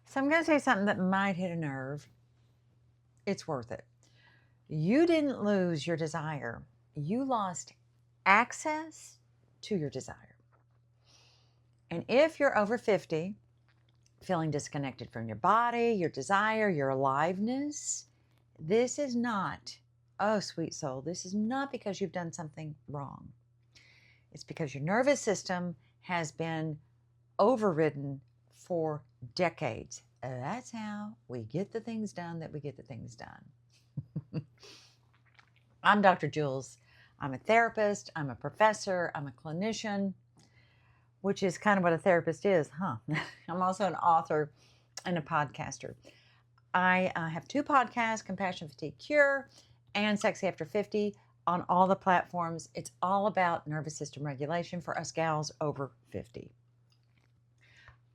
So I'm going to say something that might hit a nerve. It's worth it. You didn't lose your desire. You lost access to your desire. And if you're over 50, feeling disconnected from your body, your desire, your aliveness, this is not, oh, sweet soul, this is not because you've done something wrong. It's because your nervous system has been overridden for decades. That's how we get the things done that we get the things done. I'm Dr. Juls. I'm a therapist, I'm a professor, I'm a clinician, which is kind of what a therapist is, huh? I'm also an author and a podcaster. I have two podcasts, Compassion Fatigue Cure and Sexy After 50, on all the platforms. It's all about nervous system regulation for us gals over 50.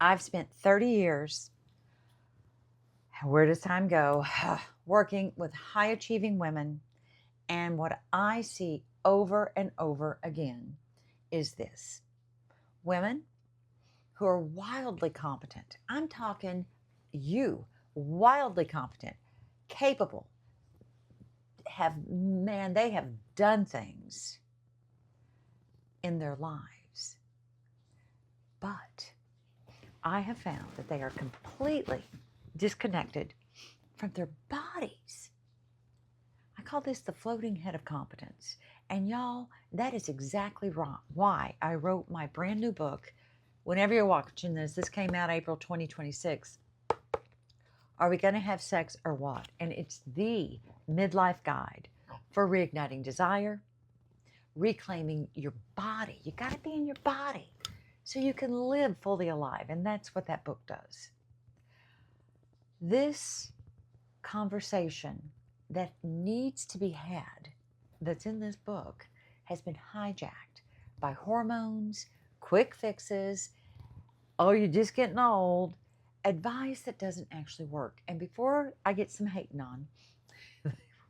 I've spent 30 years, where does time go? Working with high achieving women. And what I see over and over again is this: women who are wildly competent. I'm talking you, wildly competent, capable, they have done things in their lives. But I have found that they are completely disconnected from their bodies. I call this the floating head of competence. And y'all, that is exactly why I wrote my brand new book. Whenever you're watching this came out April 2026. Are we going to have sex or what? And it's the midlife guide for reigniting desire, reclaiming your body. You got to be in your body so you can live fully alive. And that's what that book does. This conversation that needs to be had, that's in this book, has been hijacked by hormones, quick fixes, oh, you're just getting old, advice that doesn't actually work. And before I get some hating on,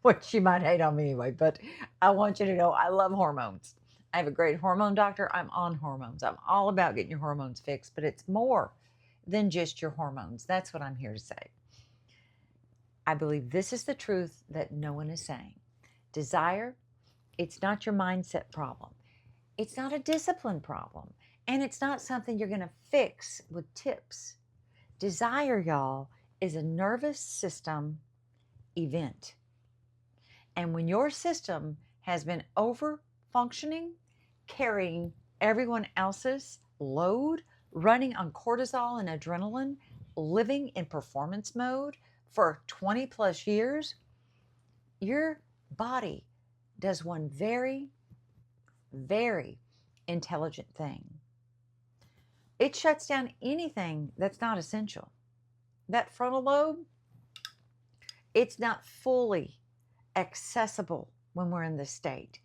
which you might hate on me anyway, but I want you to know I love hormones. I have a great hormone doctor. I'm on hormones. I'm all about getting your hormones fixed, but it's more than just your hormones. That's what I'm here to say. I believe this is the truth that no one is saying. Desire, it's not your mindset problem. It's not a discipline problem. And it's not something you're going to fix with tips. Desire, y'all, is a nervous system event. And when your system has been over functioning, carrying everyone else's load, running on cortisol and adrenaline, living in performance mode for 20 plus years, your body does one very, very intelligent thing. It shuts down anything that's not essential. That frontal lobe, it's not fully accessible when we're in this state.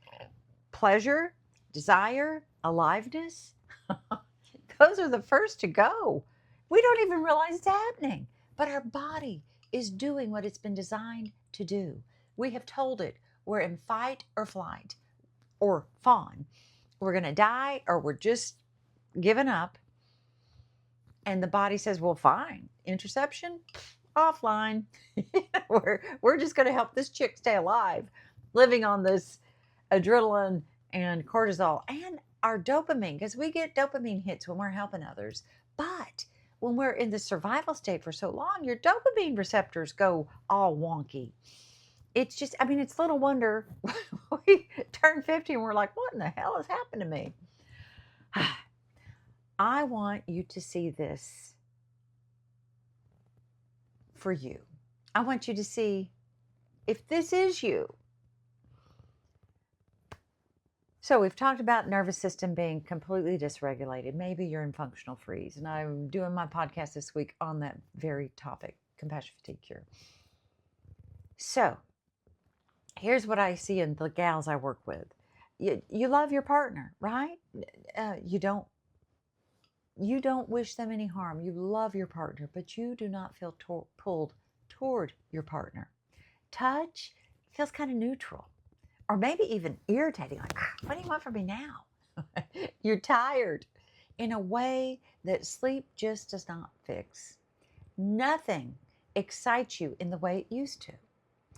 Pleasure, desire, aliveness, those are the first to go. We don't even realize it's happening, but our body is doing what it's been designed to do. We have told it we're in fight or flight or fawn. We're going to die or we're just giving up. And the body says, well, fine. Interception, offline. we're just going to help this chick stay alive, living on this adrenaline and cortisol and our dopamine, because we get dopamine hits when we're helping others. But when we're in the survival state for so long, your dopamine receptors go all wonky. It's just, it's little wonder we turn 50 and we're like, what in the hell has happened to me? I want you to see this for you. I want you to see if this is you. So we've talked about nervous system being completely dysregulated. Maybe you're in functional freeze. And I'm doing my podcast this week on that very topic, compassion fatigue cure. So here's what I see in the gals I work with. You love your partner, right? You don't wish them any harm. You love your partner, but you do not feel pulled toward your partner. Touch feels kind of neutral, or maybe even irritating. Like, what do you want from me now? You're tired in a way that sleep just does not fix. Nothing excites you in the way it used to.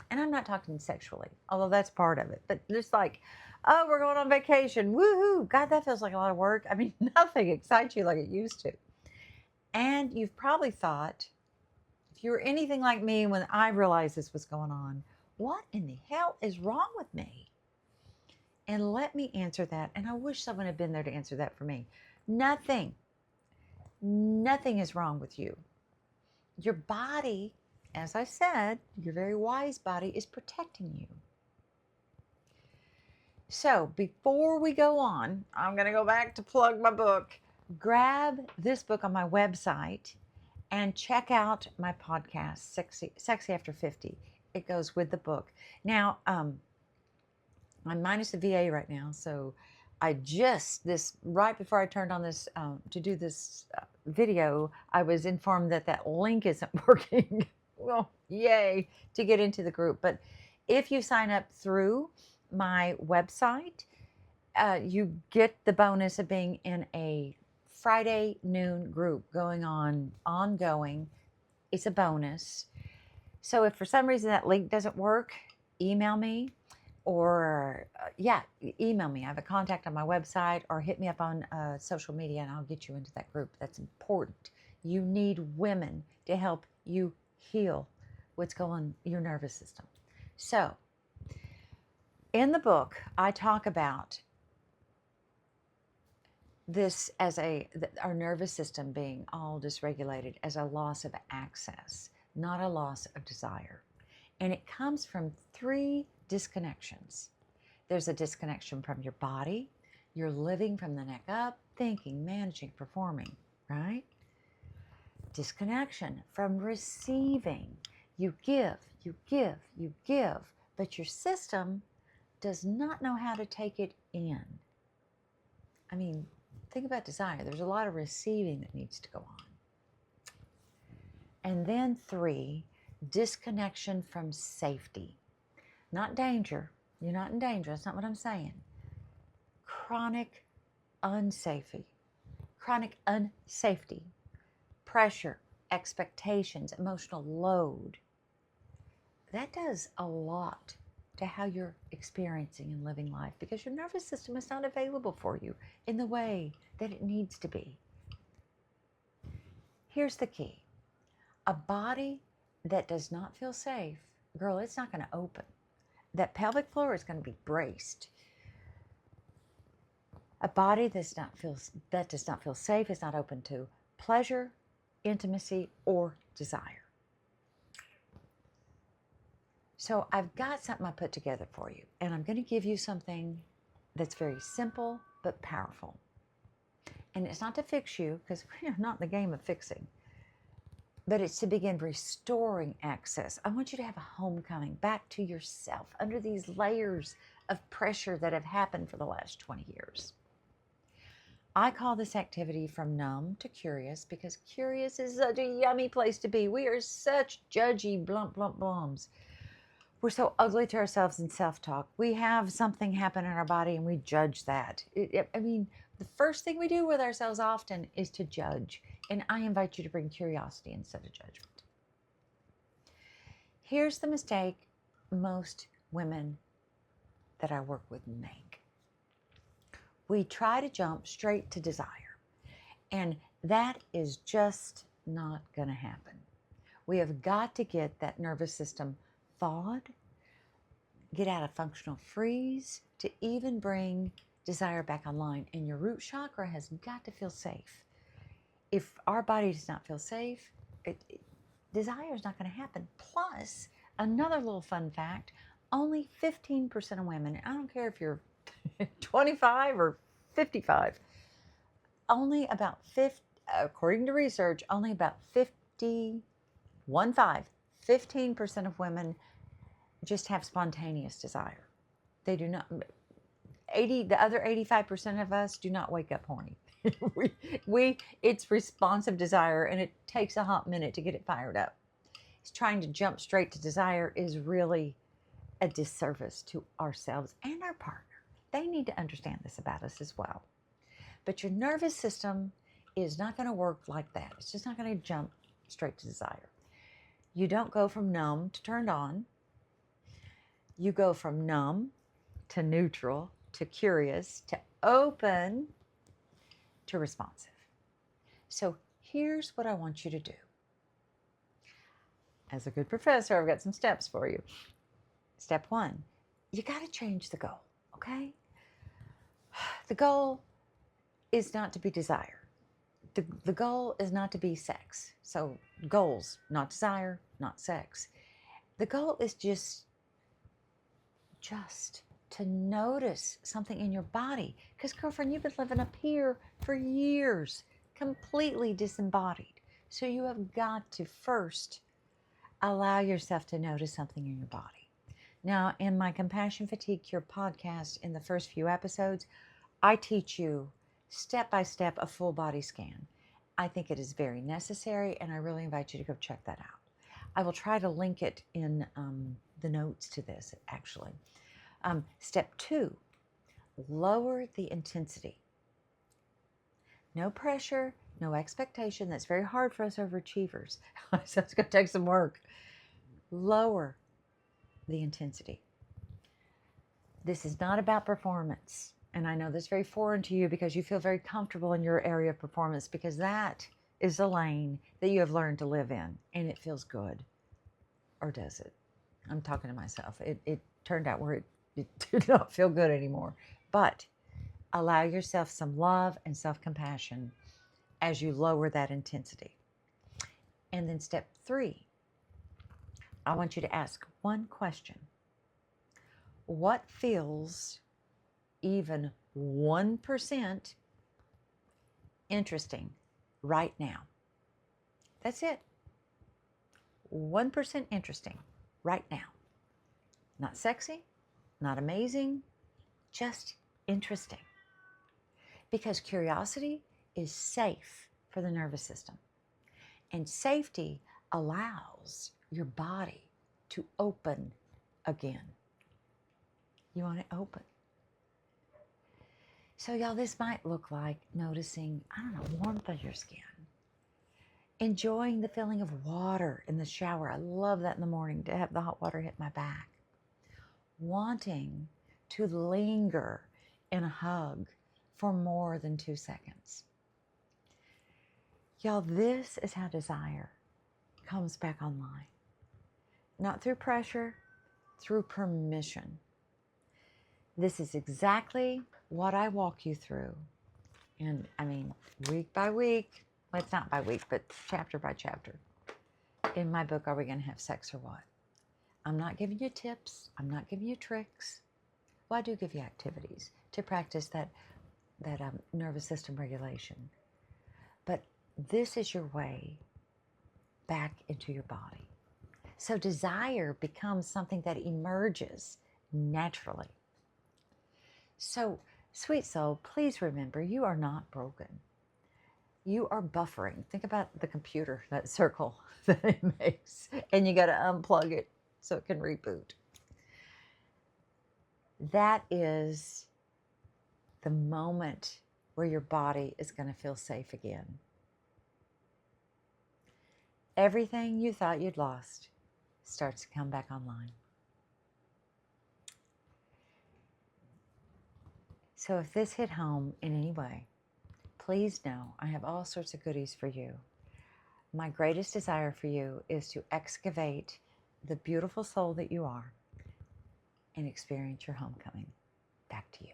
And I'm not talking sexually, although that's part of it. But just like, oh, we're going on vacation. Woohoo. God, that feels like a lot of work. I mean, nothing excites you like it used to. And you've probably thought, if you were anything like me when I realized this was going on, what in the hell is wrong with me? And let me answer that. And I wish someone had been there to answer that for me. Nothing is wrong with you. Your body, as I said, your very wise body is protecting you. So before we go on, I'm going to go back to plug my book. Grab this book on my website and check out my podcast, Sexy After 50. It goes with the book. Now, I'm minus the VA right now, so right before I turned on this to do this video, I was informed that link isn't working. Well, yay, to get into the group. But if you sign up through my website, you get the bonus of being in a Friday noon group ongoing. It's a bonus. So if for some reason that link doesn't work, email me or email me. I have a contact on my website, or hit me up on social media and I'll get you into that group. That's important. You need women to help you heal what's going on in your nervous system. So in the book, I talk about this as our nervous system being all dysregulated as a loss of access, not a loss of desire. And it comes from 3 disconnections. There's a disconnection from your body. You're living from the neck up, thinking, managing, performing, right? Disconnection from receiving. You give, but your system does not know how to take it in. I mean, think about desire. There's a lot of receiving that needs to go on. And then 3, disconnection from safety. Not danger. You're not in danger. That's not what I'm saying. Chronic unsafety. Pressure, expectations, emotional load. That does a lot to how you're experiencing and living life, because your nervous system is not available for you in the way that it needs to be. Here's the key. A body that does not feel safe, girl, it's not going to open. That pelvic floor is going to be braced. A body that does not feel safe is not open to pleasure, intimacy, or desire. So I've got something I put together for you, and I'm going to give you something that's very simple but powerful. And it's not to fix you, because we're not in the game of fixing, but it's to begin restoring access. I want you to have a homecoming back to yourself under these layers of pressure that have happened for the last 20 years. I call this activity from numb to curious, because curious is such a yummy place to be. We are such judgy blums. We're so ugly to ourselves in self-talk. We have something happen in our body and we judge that. The first thing we do with ourselves often is to judge. And I invite you to bring curiosity instead of judgment. Here's the mistake most women that I work with make. We try to jump straight to desire. And that is just not going to happen. We have got to get that nervous system thawed, get out of functional freeze, to even bring desire back online. And your root chakra has got to feel safe. If our body does not feel safe, desire is not going to happen. Plus, another little fun fact, only 15% of women, I don't care if you're 25 or 55, according to research, only about 15% of women just have spontaneous desire. They do not, the other 85% of us do not wake up horny. It's responsive desire, and it takes a hot minute to get it fired up. It's trying to jump straight to desire is really a disservice to ourselves and our partner. They need to understand this about us as well. But your nervous system is not going to work like that. It's just not going to jump straight to desire. You don't go from numb to turned on. You go from numb to neutral to curious to open to responsive. So here's what I want you to do. As a good professor, I've got some steps for you. Step 1, you got to change the goal, okay? The goal is not to be desire. The goal is not to be sex. So goals, not desire, not sex. The goal is just to notice something in your body. Because, girlfriend, you've been living up here for years, completely disembodied. So you have got to first allow yourself to notice something in your body. Now, in my Compassion Fatigue Cure podcast, in the first few episodes, I teach you step by step a full body scan. I think it is very necessary, and I really invite you to go check that out. I will try to link it in the notes to this, actually. Step 2, lower the intensity. No pressure, no expectation. That's very hard for us overachievers. So it's going to take some work. Lower the intensity. This is not about performance. And I know that's very foreign to you because you feel very comfortable in your area of performance, because that is the lane that you have learned to live in, and it feels good. Or does it? I'm talking to myself. It turned out where it did not feel good anymore. But allow yourself some love and self-compassion as you lower that intensity. And then step 3, I want you to ask one question. What feels even 1% interesting right now? That's it. 1% interesting right now. Not sexy, not amazing, just interesting. Because curiosity is safe for the nervous system. And safety allows your body to open again. You want it open. So y'all, this might look like noticing, warmth on your skin. Enjoying the feeling of water in the shower. I love that in the morning, to have the hot water hit my back. Wanting to linger in a hug for more than 2 seconds. Y'all, this is how desire comes back online. Not through pressure, through permission. This is exactly what I walk you through. And week by week, well, it's not by week, but chapter by chapter. In my book, Are We Going to Have Sex or What? I'm not giving you tips. I'm not giving you tricks. Well, I do give you activities to practice that nervous system regulation. But this is your way back into your body. So desire becomes something that emerges naturally. So, sweet soul, please remember, you are not broken. You are buffering. Think about the computer, that circle that it makes, and you got to unplug it so it can reboot. That is the moment where your body is going to feel safe again. Everything you thought you'd lost starts to come back online. So if this hit home in any way, please know I have all sorts of goodies for you. My greatest desire for you is to excavate the beautiful soul that you are and experience your homecoming back to you.